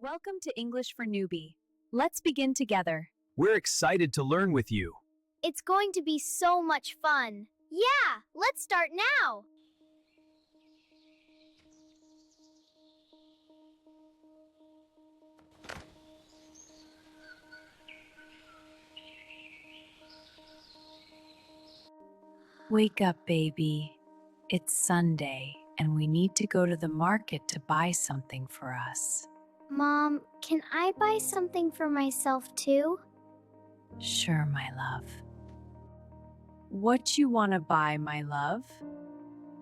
Welcome to English for Newbie. Let's begin together. We're excited to learn with you. It's going to be so much fun. Yeah, let's start now. Wake up, baby. It's Sunday, and we need to go to the market to buy something for us. Mom, can I buy something for myself too? Sure, my love. What you want to buy, my love?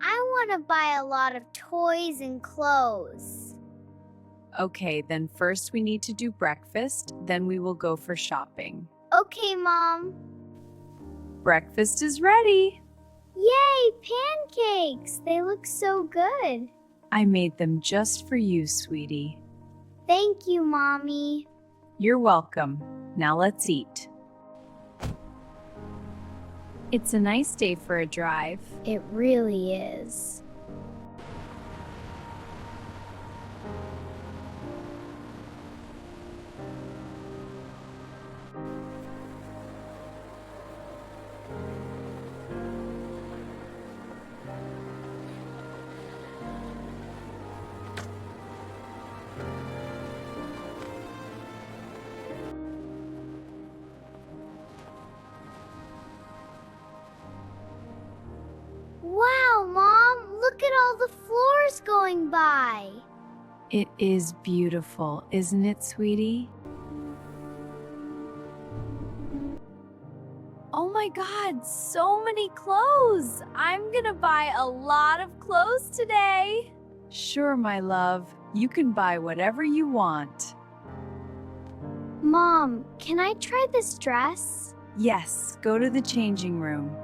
I want to buy a lot of toys and clothes. Okay, then first we need to do breakfast, then we will go for shopping. Okay, Mom. Breakfast is ready. Yay, pancakes! They look so good. I made them just for you, sweetie. Thank you, Mommy. You're welcome. Now let's eat. It's a nice day for a drive. It really is. Wow, Mom, look at all the floors going by. It is beautiful, isn't it, sweetie? Oh my God, so many clothes! I'm gonna buy a lot of clothes today. Sure, my love. You can buy whatever you want. Mom, can I try this dress? Yes, go to the changing room.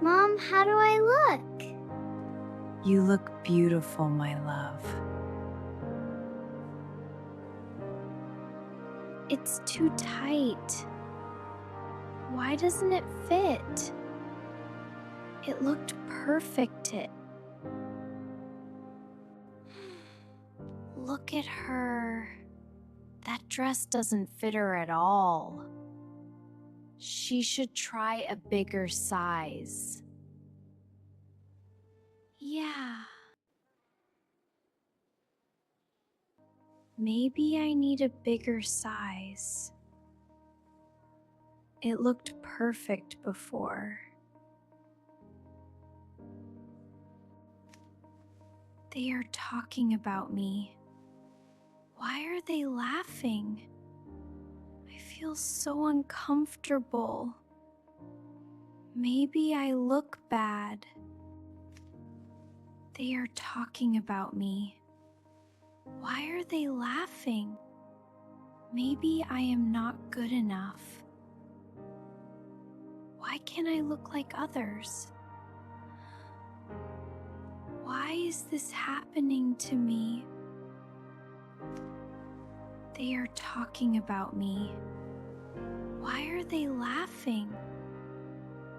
Mom, how do I look? You look beautiful, my love. It's too tight. Why doesn't it fit? It looked perfect. Look at her. That dress doesn't fit her at all. She should try a bigger size. Yeah. Maybe I need a bigger size. It looked perfect before. They are talking about me. Why are they laughing? I feel so uncomfortable. Maybe I look bad. They are talking about me. Why are they laughing? Maybe I am not good enough. Why can't I look like others? Why is this happening to me? They are talking about me. Why are they laughing?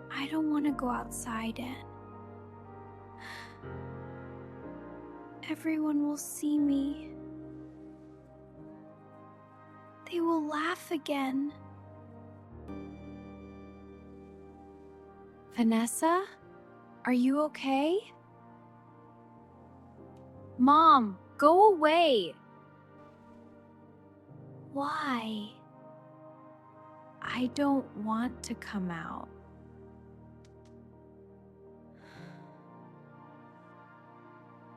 I don't want to go outside yet. Everyone will see me. They will laugh again. Vanessa, are you okay? Mom, go away. Why? I don't want to come out.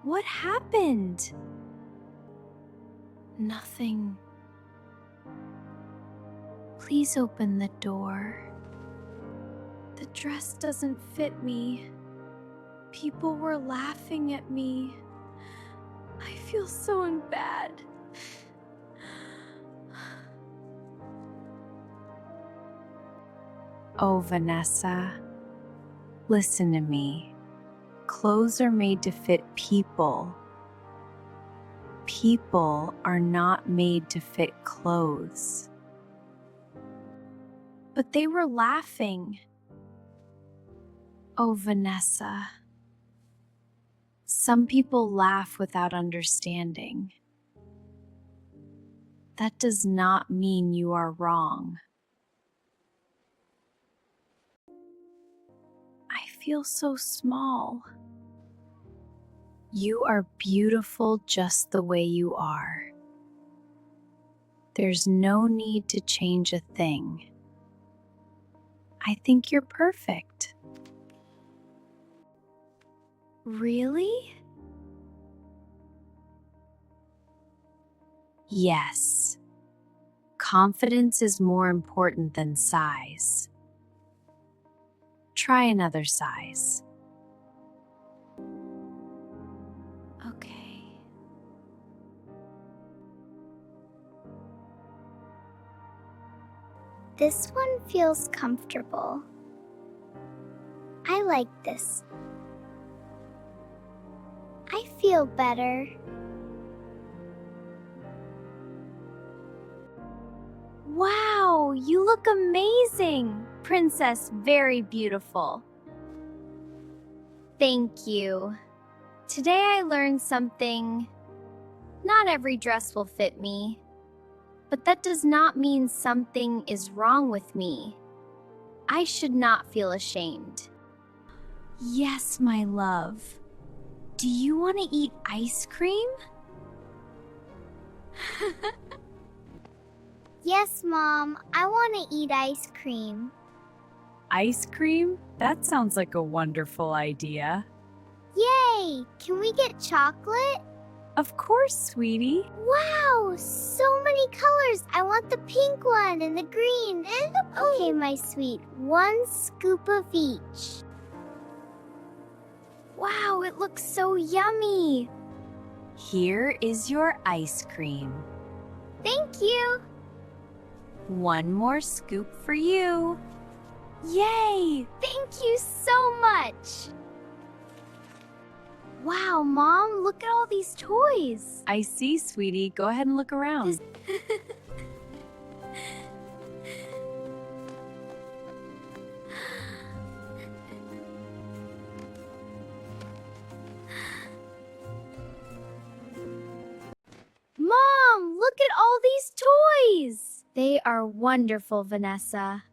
What happened? Nothing. Please open the door. The dress doesn't fit me. People were laughing at me. I feel so bad. Oh, Vanessa, listen to me. Clothes are made to fit people. People are not made to fit clothes. but they were laughing. Oh, Vanessa. Some people laugh without understanding. That does not mean you are wrong. I feel so small. You are beautiful just the way you are. There's no need to change a thing. I think you're perfect. Really? Yes. Confidence is more important than size. Try another size. Okay. This one feels comfortable. I like this. I feel better. Wow, you look amazing. Princess, very beautiful. Thank you. Today I learned something. Not every dress will fit me, but that does not mean something is wrong with me. I should not feel ashamed. Yes, my love. Do you want to eat ice cream? Yes, Mom, I want to eat ice cream. Ice cream? That sounds like a wonderful idea. Yay! Can we get chocolate? Of course, sweetie. Wow, so many colors. I want the pink one and the green and the blue. Okay, my sweet, 1 scoop of each. Wow, it looks so yummy. Here is your ice cream. Thank you. 1 more scoop for you. Yay! Thank you so much. Wow, Mom, look at all these toys. I see, sweetie. Go ahead and look around. Mom, look at all these toys. They are wonderful, Vanessa.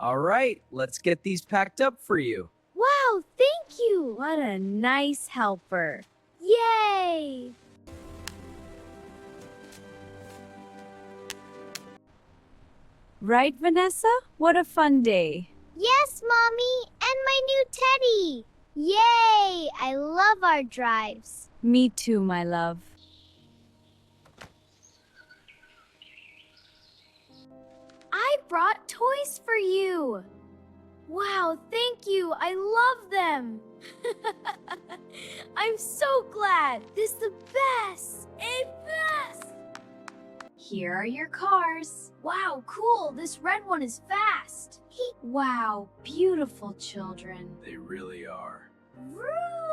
All right, let's get these packed up for you. Wow, thank you. What a nice helper. Yay! Right, Vanessa? What a fun day. Yes, Mommy, and my new teddy. Yay! I love our drives. Me too, my love. I brought toys for you. Wow, thank you. I love them. I'm so glad. This is the best. A best. Here are your cars. Wow, cool. This red one is fast. Wow, beautiful children. They really are. Vroom.